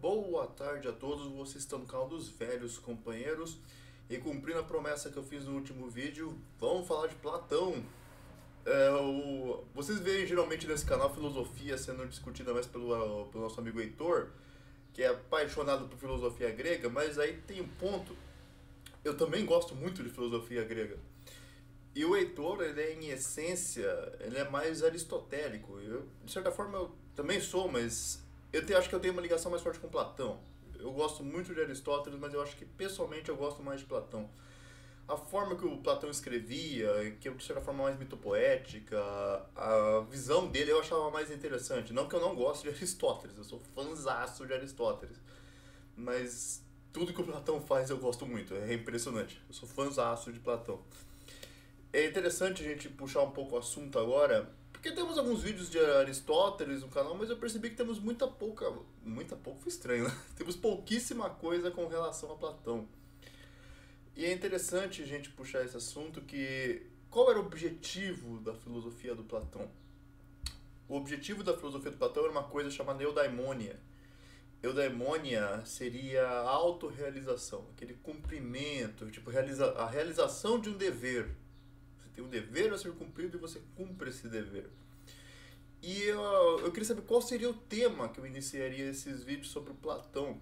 boa tarde a todos, vocês estão no canal dos velhos companheiros e cumprindo a promessa que eu fiz no último vídeo, vamos falar de Platão. Vocês veem geralmente nesse canal filosofia sendo discutida mais pelo nosso amigo Heitor, que é apaixonado por filosofia grega, mas aí tem um ponto, eu também gosto muito de filosofia grega. E o Heitor, ele é, em essência, ele é mais aristotélico. Eu, de certa forma, eu também sou, mas acho que eu tenho uma ligação mais forte com Platão. Eu gosto muito de Aristóteles, mas eu acho que pessoalmente eu gosto mais de Platão. A forma que o Platão escrevia, que é de certa forma mais mitopoética, a visão dele eu achava mais interessante. Não que eu não goste de Aristóteles, eu sou fãzaço de Aristóteles. Mas tudo que o Platão faz eu gosto muito, é impressionante. Eu sou fãzaço de Platão. É interessante a gente puxar um pouco o assunto agora, porque temos alguns vídeos de Aristóteles no canal, mas eu percebi que temos muita pouca foi estranho, né? Temos pouquíssima coisa com relação a Platão. E é interessante a gente puxar esse assunto que qual era o objetivo da filosofia do Platão? O objetivo da filosofia do Platão era uma coisa chamada eudaimonia. Eudaimonia seria a autorrealização, aquele cumprimento, tipo a realização de um dever. Tem um dever a ser cumprido e você cumpre esse dever. E eu queria saber qual seria o tema que eu iniciaria esses vídeos sobre o Platão.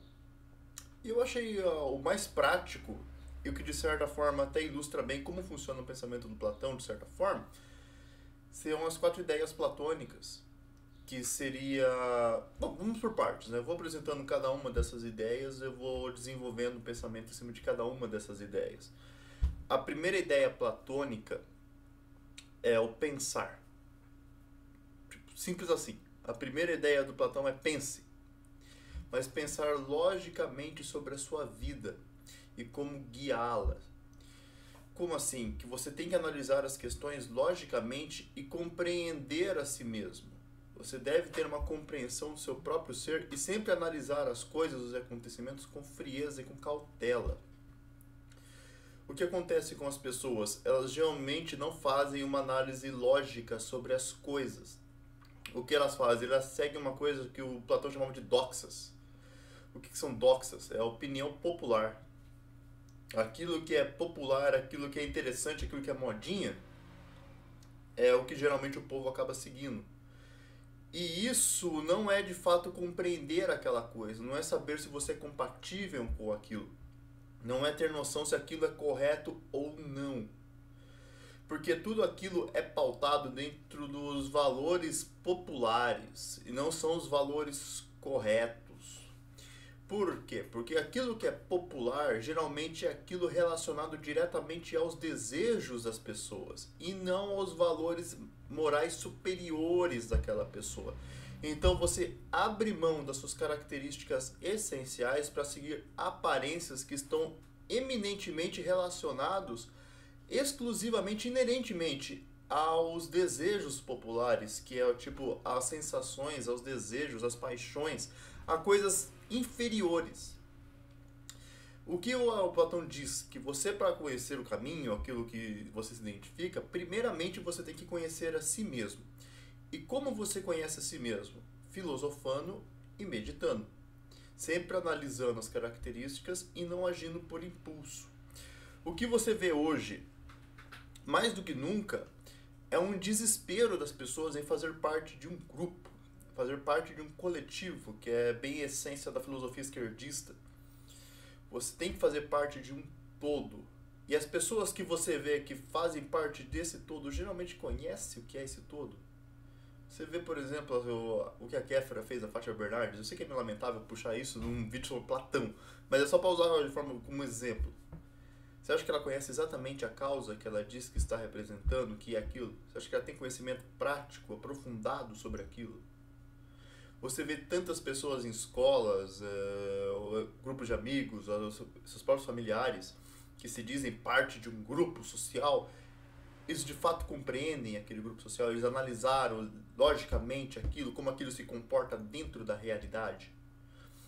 E eu achei o mais prático, e o que de certa forma até ilustra bem como funciona o pensamento do Platão, de certa forma, são as 4 ideias platônicas, que seria... Bom, vamos por partes, né? Eu vou apresentando cada uma dessas ideias, eu vou desenvolvendo o pensamento em cima de cada uma dessas ideias. A primeira ideia platônica é o pensar. Simples assim. A primeira ideia do Platão é pense. Mas pensar logicamente sobre a sua vida e como guiá-la. Como assim? Que você tem que analisar as questões logicamente e compreender a si mesmo. Você deve ter uma compreensão do seu próprio ser e sempre analisar as coisas, os acontecimentos com frieza e com cautela. O que acontece com as pessoas? Elas geralmente não fazem uma análise lógica sobre as coisas. O que elas fazem? Elas seguem uma coisa que o Platão chamava de doxas. O que são doxas? É a opinião popular. Aquilo que é popular, aquilo que é interessante, aquilo que é modinha, é o que geralmente o povo acaba seguindo. E isso não é de fato compreender aquela coisa, não é saber se você é compatível com aquilo. Não é ter noção se aquilo é correto ou não. Porque tudo aquilo é pautado dentro dos valores populares e não são os valores corretos. Por quê? Porque aquilo que é popular geralmente é aquilo relacionado diretamente aos desejos das pessoas e não aos valores morais superiores daquela pessoa. Então você abre mão das suas características essenciais para seguir aparências que estão eminentemente relacionados, exclusivamente, inerentemente aos desejos populares, que é tipo as sensações, aos desejos, às paixões, a coisas inferiores. O que o Platão diz? Que você, para conhecer o caminho, aquilo que você se identifica, primeiramente você tem que conhecer a si mesmo. E como você conhece a si mesmo? Filosofando e meditando. Sempre analisando as características e não agindo por impulso. O que você vê hoje, mais do que nunca, é um desespero das pessoas em fazer parte de um grupo, fazer parte de um coletivo, que é bem a essência da filosofia esquerdista. Você tem que fazer parte de um todo. E as pessoas que você vê que fazem parte desse todo geralmente conhecem o que é esse todo. Você vê, por exemplo, o que a Kéfera fez a Fátima Bernardes. Eu sei que é meio lamentável puxar isso num vídeo sobre Platão, mas é só para usar de forma como exemplo. Você acha que ela conhece exatamente a causa que ela diz que está representando, que é aquilo? Você acha que ela tem conhecimento prático, aprofundado sobre aquilo? Você vê tantas pessoas em escolas, grupos de amigos, seus próprios familiares, que se dizem parte de um grupo social. Eles de fato compreendem aquele grupo social, eles analisaram logicamente aquilo, como aquilo se comporta dentro da realidade.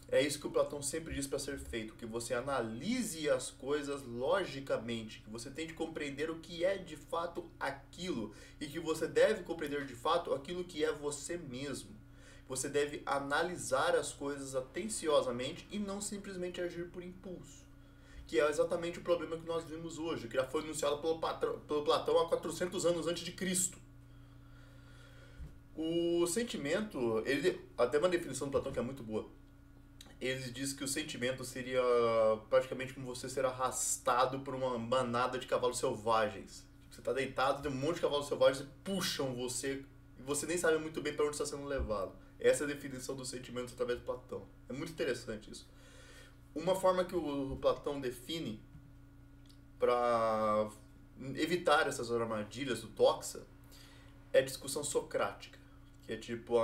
É isso que o Platão sempre diz para ser feito, que você analise as coisas logicamente, que você tente compreender o que é de fato aquilo, e que você deve compreender de fato aquilo que é você mesmo. Você deve analisar as coisas atenciosamente e não simplesmente agir por impulso. Que é exatamente o problema que nós vimos hoje, que já foi anunciado pelo Platão há 400 anos antes de Cristo. O sentimento, ele até uma definição do Platão que é muito boa. Ele diz que o sentimento seria praticamente como você ser arrastado por uma manada de cavalos selvagens. Você está deitado, tem um monte de cavalos selvagens que puxam você e você nem sabe muito bem para onde está sendo levado. Essa é a definição dos sentimentos através de Platão. É muito interessante isso. Uma forma que o Platão define para evitar essas armadilhas do Toxa é a discussão socrática. Que é tipo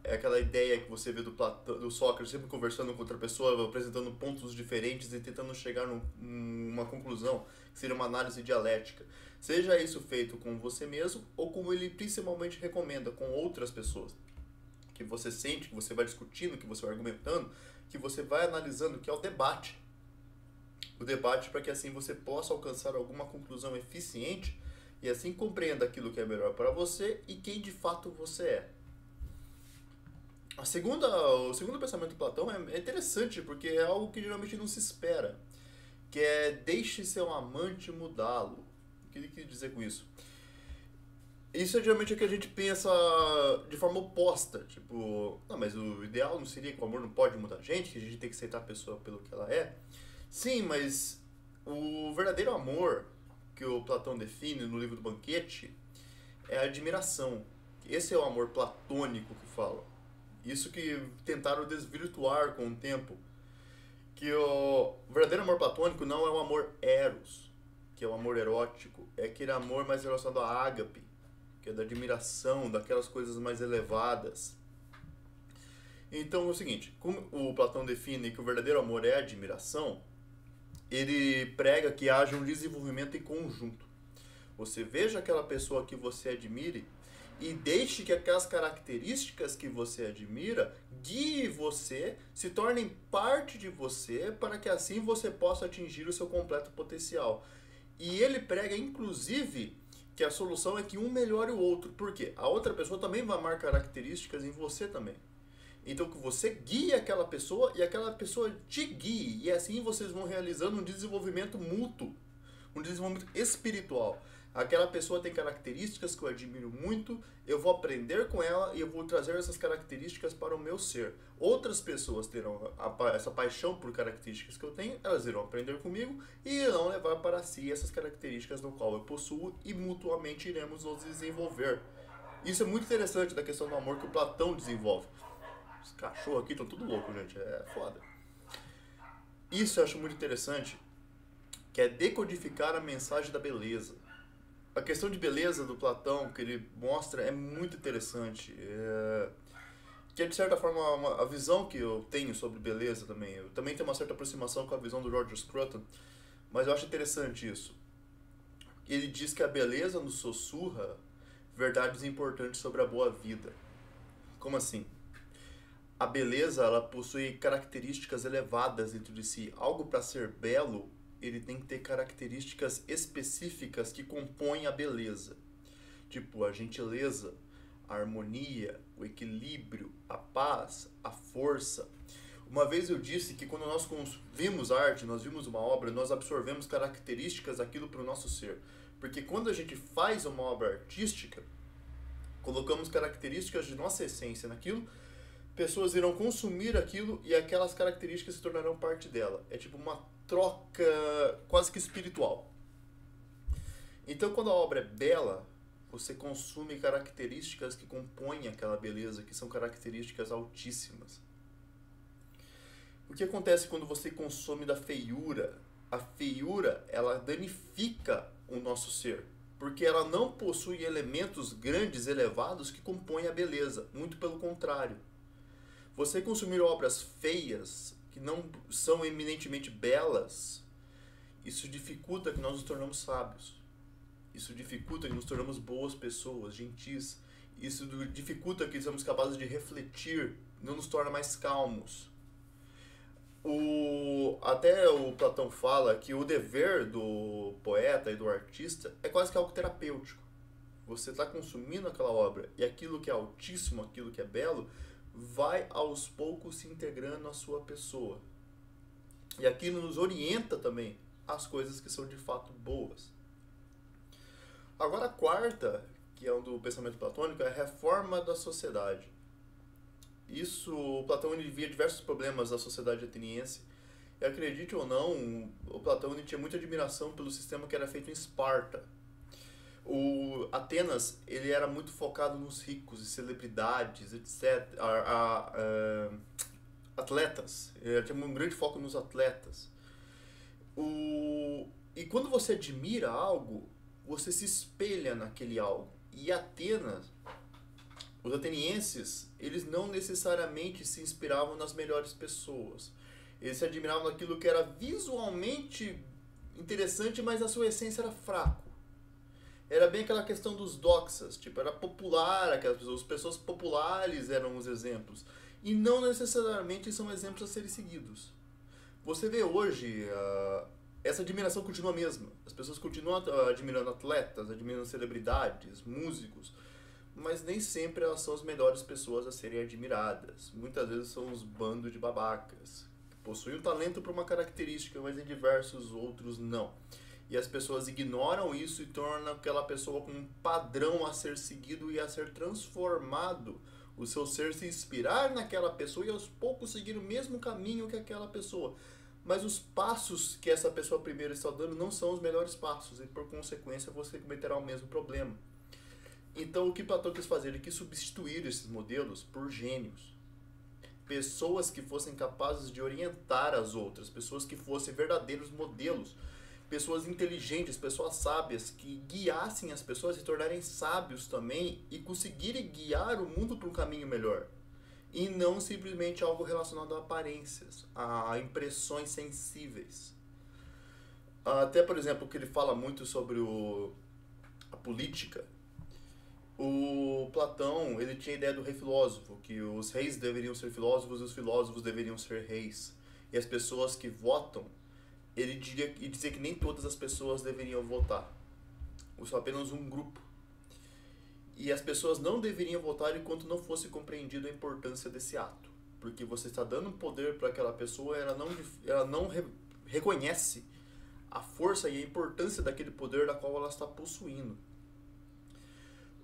é aquela ideia que você vê do Sócrates sempre conversando com outra pessoa, apresentando pontos diferentes e tentando chegar numa conclusão, que seria uma análise dialética. Seja isso feito com você mesmo ou como ele principalmente recomenda, com outras pessoas. Que você sente, que você vai discutindo, que você vai argumentando, que você vai analisando, que é o debate. O debate para que assim você possa alcançar alguma conclusão eficiente e assim compreenda aquilo que é melhor para você e quem de fato você é. O segundo pensamento de Platão é interessante, porque é algo que geralmente não se espera, que é deixe seu amante mudá-lo. O que ele quer dizer com isso? Isso é geralmente o que a gente pensa de forma oposta, tipo, não, mas o ideal não seria que o amor não pode mudar a gente, que a gente tem que aceitar a pessoa pelo que ela é? Sim, mas o verdadeiro amor que o Platão define no livro do Banquete é a admiração. Esse é o amor platônico que fala. Isso que tentaram desvirtuar com o tempo. Que o verdadeiro amor platônico não é o amor eros, que é o amor erótico. É aquele amor mais relacionado à ágape, que é da admiração, daquelas coisas mais elevadas. Então é o seguinte, como o Platão define que o verdadeiro amor é a admiração, ele prega que haja um desenvolvimento em conjunto. Você veja aquela pessoa que você admire e deixe que aquelas características que você admira guie você, se tornem parte de você, para que assim você possa atingir o seu completo potencial. E ele prega, inclusive, que a solução é que um melhore o outro. Por quê? A outra pessoa também vai amar características em você também. Então que você guie aquela pessoa e aquela pessoa te guie. E assim vocês vão realizando um desenvolvimento mútuo, um desenvolvimento espiritual. Aquela pessoa tem características que eu admiro muito, eu vou aprender com ela e eu vou trazer essas características para o meu ser. Outras pessoas terão essa paixão por características que eu tenho, elas irão aprender comigo e irão levar para si essas características no qual eu possuo e mutuamente iremos nos desenvolver. Isso é muito interessante da questão do amor que o Platão desenvolve. Os cachorros aqui estão tudo loucos, gente, é foda. Isso eu acho muito interessante, que é decodificar a mensagem da beleza. A questão de beleza do Platão que ele mostra é muito interessante. Que é de certa forma a visão que eu tenho sobre beleza também. Eu também tenho uma certa aproximação com a visão do Roger Scruton, mas eu acho interessante isso. Ele diz que a beleza nos sussurra verdades importantes sobre a boa vida. Como assim? A beleza, ela possui características elevadas dentro de si. Algo para ser belo, ele tem que ter características específicas que compõem a beleza. Tipo, a gentileza, a harmonia, o equilíbrio, a paz, a força. Uma vez eu disse que quando nós vimos arte, nós vimos uma obra, nós absorvemos características daquilo para o nosso ser. Porque quando a gente faz uma obra artística, colocamos características de nossa essência naquilo, pessoas irão consumir aquilo e aquelas características se tornarão parte dela. É tipo uma troca quase que espiritual. Então, quando a obra é bela, você consome características que compõem aquela beleza, que são características altíssimas. O que acontece quando você consome da feiura? A feiura, ela danifica o nosso ser, porque ela não possui elementos grandes, elevados, que compõem a beleza. Muito pelo contrário. Você consumir obras feias, que não são eminentemente belas, isso dificulta que nós nos tornamos sábios. Isso dificulta que nos tornamos boas pessoas, gentis. Isso dificulta que somos capazes de refletir, não nos torna mais calmos. Até o Platão fala que o dever do poeta e do artista é quase que algo terapêutico. Você está consumindo aquela obra e aquilo que é altíssimo, aquilo que é belo, vai aos poucos se integrando à sua pessoa. E aquilo nos orienta também às coisas que são de fato boas. Agora a quarta, que é um do pensamento platônico, é a reforma da sociedade. Isso, o Platão ele via diversos problemas da sociedade ateniense. E acredite ou não, o Platão ele tinha muita admiração pelo sistema que era feito em Esparta. O Atenas ele era muito focado nos ricos e celebridades, etc. Atletas. Ele tinha um grande foco nos atletas. E quando você admira algo, você se espelha naquele algo. E Atenas, os atenienses, eles não necessariamente se inspiravam nas melhores pessoas. Eles se admiravam naquilo que era visualmente interessante, mas na sua essência era fraco. Era bem aquela questão dos doxas, tipo, era popular, aquelas pessoas, as pessoas populares eram os exemplos. E não necessariamente são exemplos a serem seguidos. Você vê hoje, essa admiração continua a mesma. As pessoas continuam admirando atletas, admirando celebridades, músicos, mas nem sempre elas são as melhores pessoas a serem admiradas. Muitas vezes são uns bandos de babacas, que possuem um talento para uma característica, mas em diversos outros não. E as pessoas ignoram isso e tornam aquela pessoa com um padrão a ser seguido e a ser transformado. O seu ser se inspirar naquela pessoa e aos poucos seguir o mesmo caminho que aquela pessoa. Mas os passos que essa pessoa primeiro está dando não são os melhores passos e por consequência você cometerá o mesmo problema. Então o que Platão quis fazer? Ele quis substituir esses modelos por gênios. Pessoas que fossem capazes de orientar as outras, pessoas que fossem verdadeiros modelos, pessoas inteligentes, pessoas sábias, que guiassem as pessoas a se tornarem sábios também e conseguirem guiar o mundo para um caminho melhor. E não simplesmente algo relacionado a aparências, a impressões sensíveis. Até, por exemplo, que ele fala muito sobre a política. O Platão, ele tinha a ideia do rei filósofo, que os reis deveriam ser filósofos e os filósofos deveriam ser reis. E as pessoas que votam, ele dizia que nem todas as pessoas deveriam votar. Só apenas um grupo. E as pessoas não deveriam votar enquanto não fosse compreendido a importância desse ato. Porque você está dando poder para aquela pessoa, ela não reconhece a força e a importância daquele poder da qual ela está possuindo.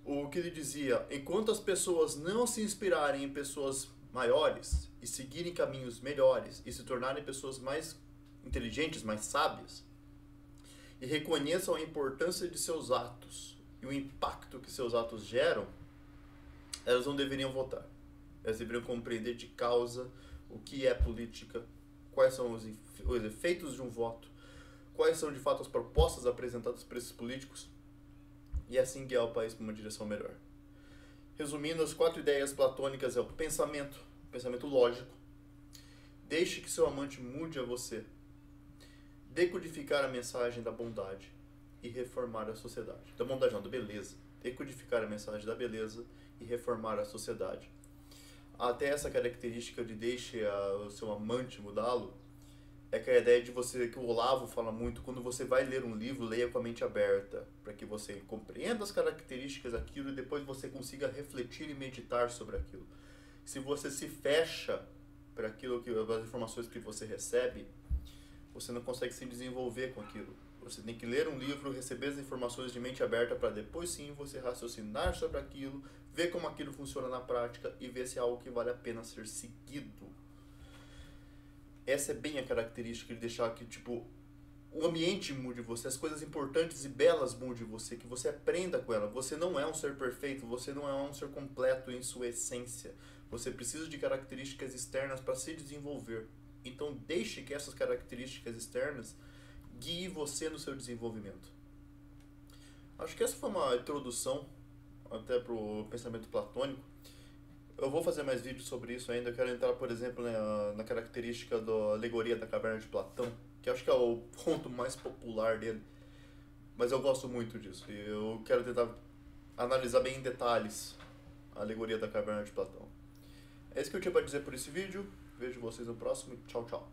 O que ele dizia, enquanto as pessoas não se inspirarem em pessoas maiores e seguirem caminhos melhores e se tornarem pessoas mais inteligentes, mais sábias, e reconheçam a importância de seus atos e o impacto que seus atos geram, elas não deveriam votar. Elas deveriam compreender de causa o que é política, quais são os efeitos de um voto, quais são de fato as propostas apresentadas por esses políticos, e assim guiar o país para uma direção melhor. Resumindo, as 4 ideias platônicas é o pensamento lógico. Deixe que seu amante mude a você. Decodificar a mensagem da bondade e reformar a sociedade. Da bondade não, da beleza. Decodificar a mensagem da beleza e reformar a sociedade. Até essa característica de deixe o seu amante mudá-lo, é que a ideia de você, que o Olavo fala muito, quando você vai ler um livro, leia com a mente aberta, para que você compreenda as características daquilo e depois você consiga refletir e meditar sobre aquilo. Se você se fecha para aquilo, as informações que você recebe, você não consegue se desenvolver com aquilo. Você tem que ler um livro, receber as informações de mente aberta para depois sim você raciocinar sobre aquilo, ver como aquilo funciona na prática e ver se é algo que vale a pena ser seguido. Essa é bem a característica de deixar que, tipo, o ambiente mude você, as coisas importantes e belas mude você, que você aprenda com ela. Você não é um ser perfeito, você não é um ser completo em sua essência. Você precisa de características externas para se desenvolver. Então deixe que essas características externas guiem você no seu desenvolvimento. Acho que essa foi uma introdução até para o pensamento platônico. Eu vou fazer mais vídeos sobre isso ainda. Eu quero entrar, por exemplo, na característica da alegoria da caverna de Platão, que acho que é o ponto mais popular dele. Mas eu gosto muito disso. E eu quero tentar analisar bem em detalhes a alegoria da caverna de Platão. É isso que eu tinha para dizer por esse vídeo. Vejo vocês no próximo. Tchau, tchau.